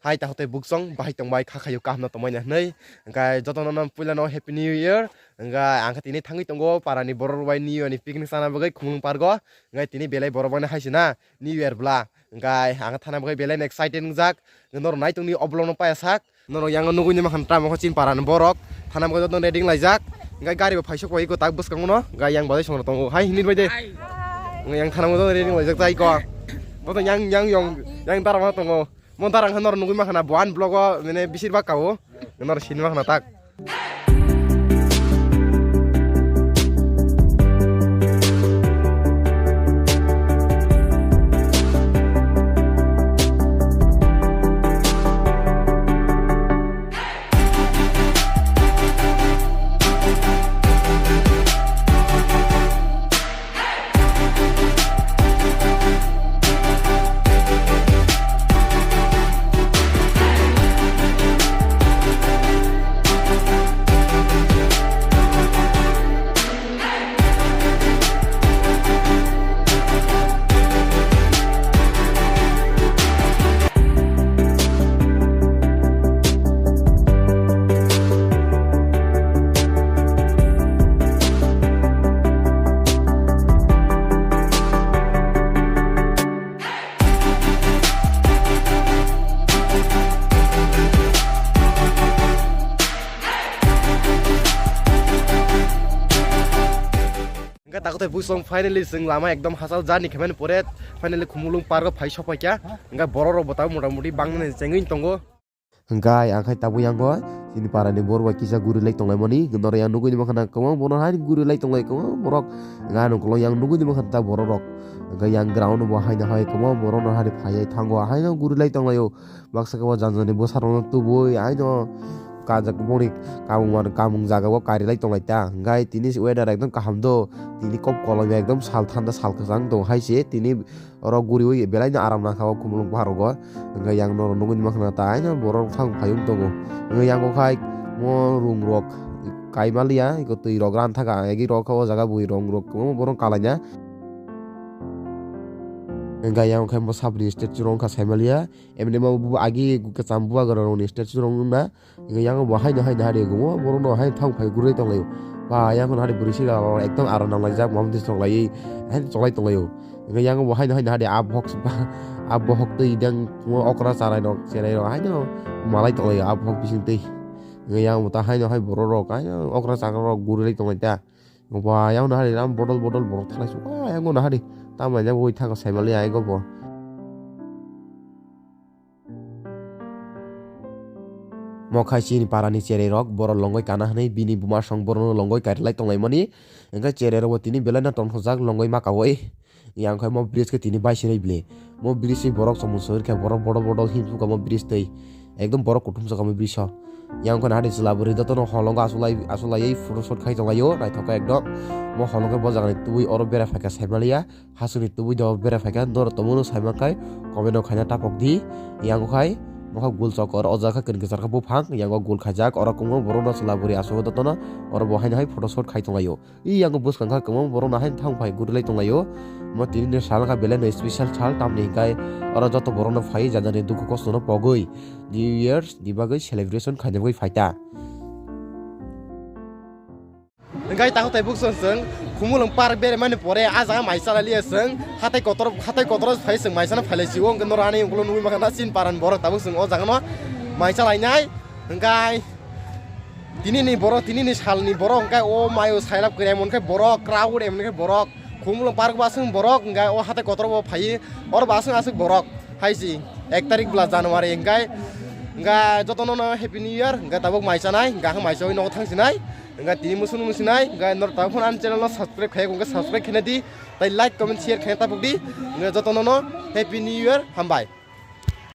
hai ta hote buksong bahai tongbai khakhayu kahna tomoina nei engkai jotono puilano happy new year engkai angka tini thangi tongo parani borok bai new year ni picnic sana bagai Kumulung pargo engkai tini belai borok bana haisina new year bla engkai angka thana bagai belai excited jak nor nai tongni oblong no payasak nor yang nugui ni makan tram ko chin paran borok thana bagai jotono reading laijak engkai gari ba phaisok bai ko tak buskangno engkai yang balai songno tongo hai hinir bai de yang thana bagai reading laijak tai ko boto yang tarama tongo montarang hanor nunggu makana buan blogo mene bisir bakau nor sin makana tak takutnya busong finally sing lama ekdom hasal jani kemen poret finally Kumulung pargo phai sopai kya engka bororo botau muda-mudi bangni cengin tongo engkai angkai tabu yang go sini parani borwa kisa guru lek tonglai moni gendor yang nunggu di makana komo bono hari guru lek tonglai komo borok nganu kolo yang nunggu di makana ta borok engkai yang ground bo hai na hai komo borono hari phai thango hai no guru lek tonglayo baksa ko janjani bo sarono tubo ai no kajak boni kamung jaga wo kari lai tonglai ta ngai tini weather ekdom kaham do tini kop kolom ekdom sal thanda sal khasang do haise tini oro guri oi belai na aram na khawa Kumulung paharogo ngai yang nor nungun makna ta ai na borok thang phayung tongo ngai yang ko khai mo room rok kai malia iko tui rogran thaka egi rok ko jaga bui rong rok ko borong kalanya engkai yang khai mo sabri state rong kha saimalia emne mo agi ke chambua garong ni state rong na engkai yang bo hai na hari go borong no hai thang phai gurei tonglai ba yang kon hari burisi ga ekdom aron nang laijak mom dis tonglai hai cholai tonglai engkai yang bo hai na hari abhok tei dang mo okra sarai no serai no hai no malai tonglai abhok bising tei engkai yang ta hai no hai borok ai okra sakro gurei tonglai ta ba yang na hari ram botol borok thalai su yang na hari tamanya boi thang saimalia ai go bo mokhai chini parani chere rok boro longoi kana hanai bini buma song boro longoi karilai tonglai mani engka chere ro tini belana ton hojak longoi makawoi yang khai mo bridge ke tini bai sinai ble mo bridge borok samusur ke borok bodo hinsu ka mo bridge tei ekdom borok kutum sa ka mo bridge yang kon hade selaburi dotono holonga asulai photo shot khai tongayo nai thoka ekdom mo holonga bojagani tui oro bera phaka saimalia hasuni tui do bera phaka dor tomono saimakai komeno khaina tapok di yang khai moha gul chokor ojaka ken gesar ka bufang yang gul khajak oro kumo borono selaburi asu dotono oro bohai hai photo shot khai tongayo i yang bus kangka kumo borono hai thang phai gurlai tongayo mo tini sal ka belen special sal tamni kai oro joto borono phai janani duku kosto no pogoi new years dibagai celebration khainagoi phaita engkai tahu tai buk song Kumulung park bere mane pore aja maisala liya song hatai kotor phai song maisana phale siwo ngorani unglo nui makana sin paran borok tabu song o jagano maisala nai engkai tini ni sal ni borok engkai o mayo sailap kre mon kai borok crowd emne kai borok Kumulung park basung borok engkai o hatai kotor bo phai or basung asuk borok haisi 1 tarik bla Januari engkai jotono happy new year engkai tabuk maisanai engkai maisoi no thangsinai engkai tini musun musinai engkai nor tapon an channel no subscribe khai engkai subscribe khene di tai like comment share khai tapuk di engkai jotono happy new year hambai